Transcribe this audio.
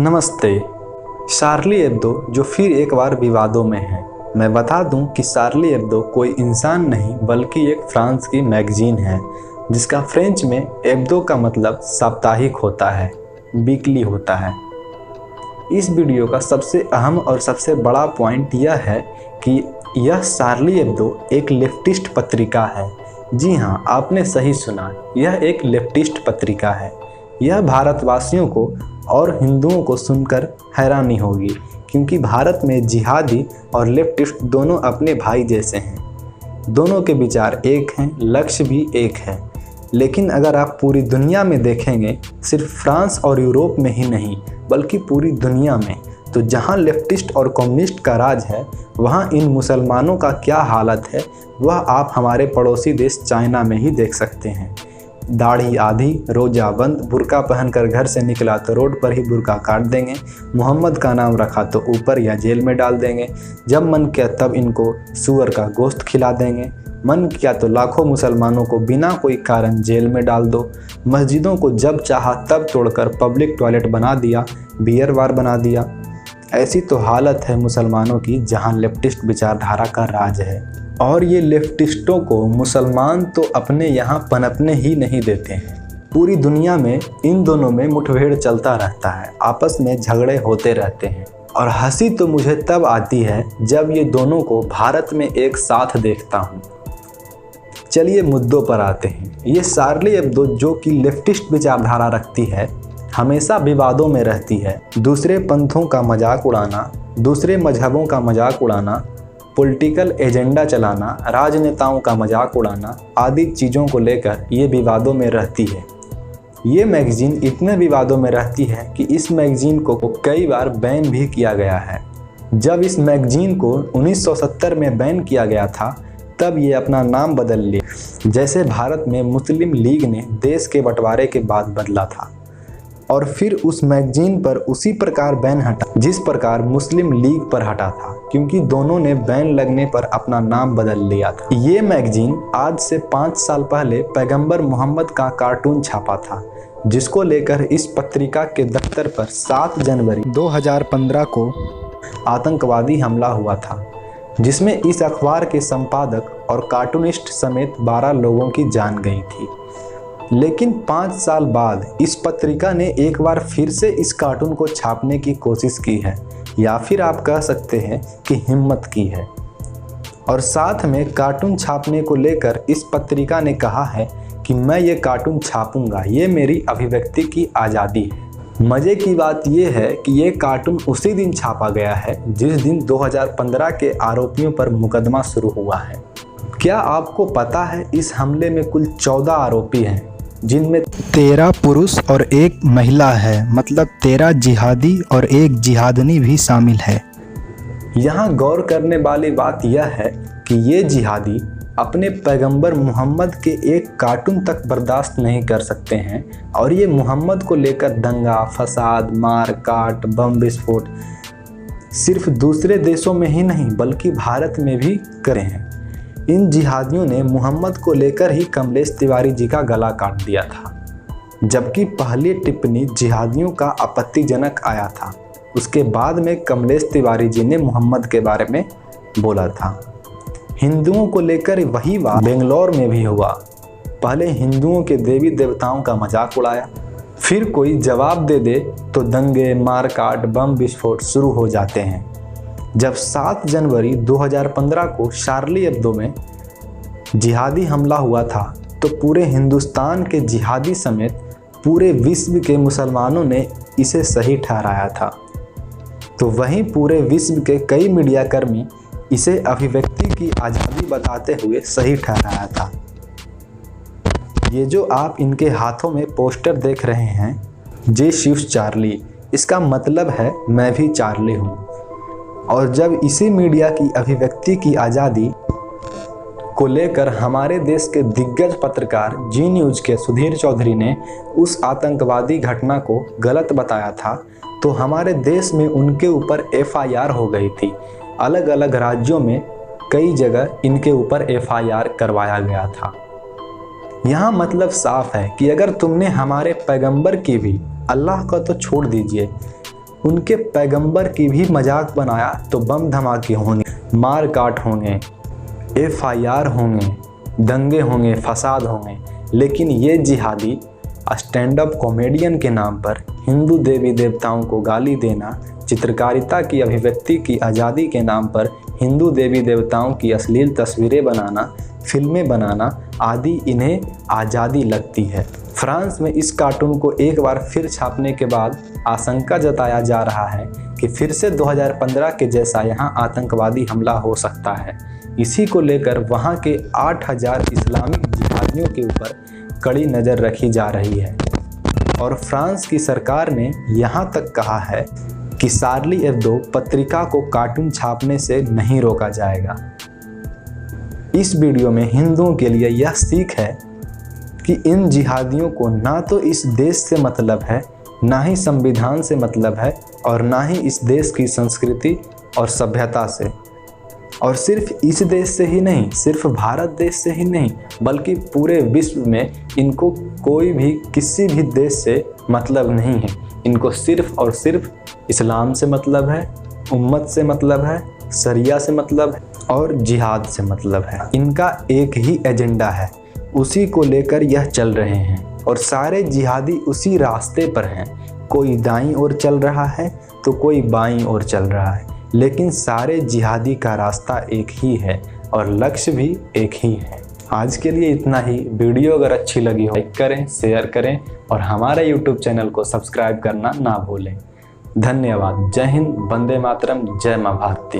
नमस्ते। शार्ली एब्दो जो फिर एक बार विवादों में है। मैं बता दूं कि शार्ली एब्दो कोई इंसान नहीं बल्कि एक फ्रांस की मैगजीन है जिसका फ्रेंच में एब्दो का मतलब साप्ताहिक होता है, वीकली होता है। इस वीडियो का सबसे अहम और सबसे बड़ा पॉइंट यह है कि यह शार्ली एब्दो एक लेफ्टिस्ट पत्रिका है। जी हाँ, आपने सही सुना, यह एक लेफ्टिस्ट पत्रिका है। यह भारतवासियों को और हिंदुओं को सुनकर हैरानी होगी क्योंकि भारत में जिहादी और लेफ्टिस्ट दोनों अपने भाई जैसे हैं। दोनों के विचार एक हैं, लक्ष्य भी एक है। लेकिन अगर आप पूरी दुनिया में देखेंगे, सिर्फ फ्रांस और यूरोप में ही नहीं बल्कि पूरी दुनिया में, तो जहां लेफ्टिस्ट और कम्युनिस्ट का राज है वहां इन मुसलमानों का क्या हालत है वह आप हमारे पड़ोसी देश चाइना में ही देख सकते हैं। दाढ़ी आधी, रोजा बंद, बुर्का पहनकर घर से निकला तो रोड पर ही बुर्का काट देंगे, मोहम्मद का नाम रखा तो ऊपर या जेल में डाल देंगे, जब मन किया तब इनको सूअर का गोश्त खिला देंगे, मन किया तो लाखों मुसलमानों को बिना कोई कारण जेल में डाल दो, मस्जिदों को जब चाहा तब तोड़कर पब्लिक टॉयलेट बना दिया, बियर बार बना दिया। ऐसी तो हालत है मुसलमानों की जहाँ लेफ्टिस्ट विचारधारा का राज है। और ये लेफ्टिस्टों को मुसलमान तो अपने यहाँ पनपने ही नहीं देते हैं। पूरी दुनिया में इन दोनों में मुठभेड़ चलता रहता है, आपस में झगड़े होते रहते हैं। और हंसी तो मुझे तब आती है जब ये दोनों को भारत में एक साथ देखता हूँ। चलिए मुद्दों पर आते हैं। ये शार्ली एब्दो जो कि लेफ्टिस्ट विचारधारा रखती है, हमेशा विवादों में रहती है। दूसरे पंथों का मजाक उड़ाना, दूसरे मजहबों का मजाक उड़ाना, पॉलिटिकल एजेंडा चलाना, राजनेताओं का मजाक उड़ाना आदि चीज़ों को लेकर ये विवादों में रहती है। ये मैगज़ीन इतने विवादों में रहती है कि इस मैगज़ीन को कई बार बैन भी किया गया है। जब इस मैगज़ीन को 1970 में बैन किया गया था तब ये अपना नाम बदल लिया, जैसे भारत में मुस्लिम लीग ने देश के बंटवारे के बाद बदला था। और फिर उस मैगज़ीन पर उसी प्रकार बैन हटा जिस प्रकार मुस्लिम लीग पर हटा था, क्योंकि दोनों ने बैन लगने पर अपना नाम बदल लिया था। ये मैगज़ीन आज से 5 साल पहले पैगंबर मोहम्मद का कार्टून छापा था, जिसको लेकर इस पत्रिका के दफ्तर पर 7 जनवरी 2015 को आतंकवादी हमला हुआ था, जिसमें इस अखबार के संपादक और कार्टूनिस्ट समेत 12 लोगों की जान गई थी। लेकिन 5 साल बाद इस पत्रिका ने एक बार फिर से इस कार्टून को छापने की कोशिश की है, या फिर आप कह सकते हैं कि हिम्मत की है। और साथ में कार्टून छापने को लेकर इस पत्रिका ने कहा है कि मैं ये कार्टून छापूंगा, ये मेरी अभिव्यक्ति की आज़ादी है। मज़े की बात यह है कि ये कार्टून उसी दिन छापा गया है जिस दिन 2015 के आरोपियों पर मुकदमा शुरू हुआ है। क्या आपको पता है इस हमले में कुल 14 आरोपी हैं, जिनमें 13 पुरुष और 1 महिला है, मतलब 13 जिहादी और 1 जिहादनी भी शामिल है। यहाँ गौर करने वाली बात यह है कि ये जिहादी अपने पैगंबर मोहम्मद के एक कार्टून तक बर्दाश्त नहीं कर सकते हैं और ये मोहम्मद को लेकर दंगा, फसाद, मार काट, बम विस्फोट सिर्फ दूसरे देशों में ही नहीं बल्कि भारत में भी करे हैं। इन जिहादियों ने मोहम्मद को लेकर ही कमलेश तिवारी जी का गला काट दिया था, जबकि पहली टिप्पणी जिहादियों का आपत्तिजनक आया था। उसके बाद में कमलेश तिवारी जी ने मोहम्मद के बारे में बोला था। हिंदुओं को लेकर वही बात बेंगलोर में भी हुआ। पहले हिंदुओं के देवी देवताओं का मजाक उड़ाया, फिर कोई जवाब दे दे तो दंगे, मारकाट, बम विस्फोट शुरू हो जाते हैं। जब 7 जनवरी 2015 को शार्ली एब्दो में जिहादी हमला हुआ था तो पूरे हिंदुस्तान के जिहादी समेत पूरे विश्व के मुसलमानों ने इसे सही ठहराया था। तो वहीं पूरे विश्व के कई मीडियाकर्मी इसे अभिव्यक्ति की आज़ादी बताते हुए सही ठहराया था। ये जो आप इनके हाथों में पोस्टर देख रहे हैं, जे शिव्स चार्ली, इसका मतलब है मैं भी चार्ली हूँ। और जब इसी मीडिया की अभिव्यक्ति की आज़ादी को लेकर हमारे देश के दिग्गज पत्रकार जी न्यूज़ के सुधीर चौधरी ने उस आतंकवादी घटना को गलत बताया था, तो हमारे देश में उनके ऊपर FIR हो गई थी। अलग अलग राज्यों में कई जगह इनके ऊपर FIR करवाया गया था। यहाँ मतलब साफ है कि अगर तुमने हमारे पैगंबर की भी, अल्लाह का तो छोड़ दीजिए, उनके पैगंबर की भी मजाक बनाया तो बम धमाके होंगे, मार काट होंगे, FIR होंगे, दंगे होंगे, फसाद होंगे। लेकिन ये जिहादी स्टैंड अप कॉमेडियन के नाम पर हिंदू देवी देवताओं को गाली देना, चित्रकारिता की अभिव्यक्ति की आज़ादी के नाम पर हिंदू देवी देवताओं की अश्लील तस्वीरें बनाना, फिल्में बनाना आदि इन्हें आज़ादी लगती है। फ्रांस में इस कार्टून को एक बार फिर छापने के बाद आशंका जताया जा रहा है कि फिर से 2015 के जैसा यहां आतंकवादी हमला हो सकता है। इसी को लेकर वहां के 8000 इस्लामिक जिहादियों के ऊपर कड़ी नज़र रखी जा रही है और फ्रांस की सरकार ने यहां तक कहा है कि शार्ली एब्दो पत्रिका को कार्टून छापने से नहीं रोका जाएगा। इस वीडियो में हिंदुओं के लिए यह सीख है कि इन जिहादियों को ना तो इस देश से मतलब है, ना ही संविधान से मतलब है और ना ही इस देश की संस्कृति और सभ्यता से। और सिर्फ इस देश से ही नहीं, सिर्फ भारत देश से ही नहीं, बल्कि पूरे विश्व में इनको कोई भी किसी भी देश से मतलब नहीं है। इनको सिर्फ और सिर्फ इस्लाम से मतलब है, उम्मत से मतलब है, शरिया से मतलब है और जिहाद से मतलब है। इनका एक ही एजेंडा है, उसी को लेकर यह चल रहे हैं और सारे जिहादी उसी रास्ते पर हैं। कोई दाईं ओर चल रहा है तो कोई बाईं ओर चल रहा है, लेकिन सारे जिहादी का रास्ता एक ही है और लक्ष्य भी एक ही है। आज के लिए इतना ही। वीडियो अगर अच्छी लगी हो लाइक करें, शेयर करें और हमारे YouTube चैनल को सब्सक्राइब करना ना भूलें। धन्यवाद। जय हिंद, वंदे मातरम, जय मां भारती।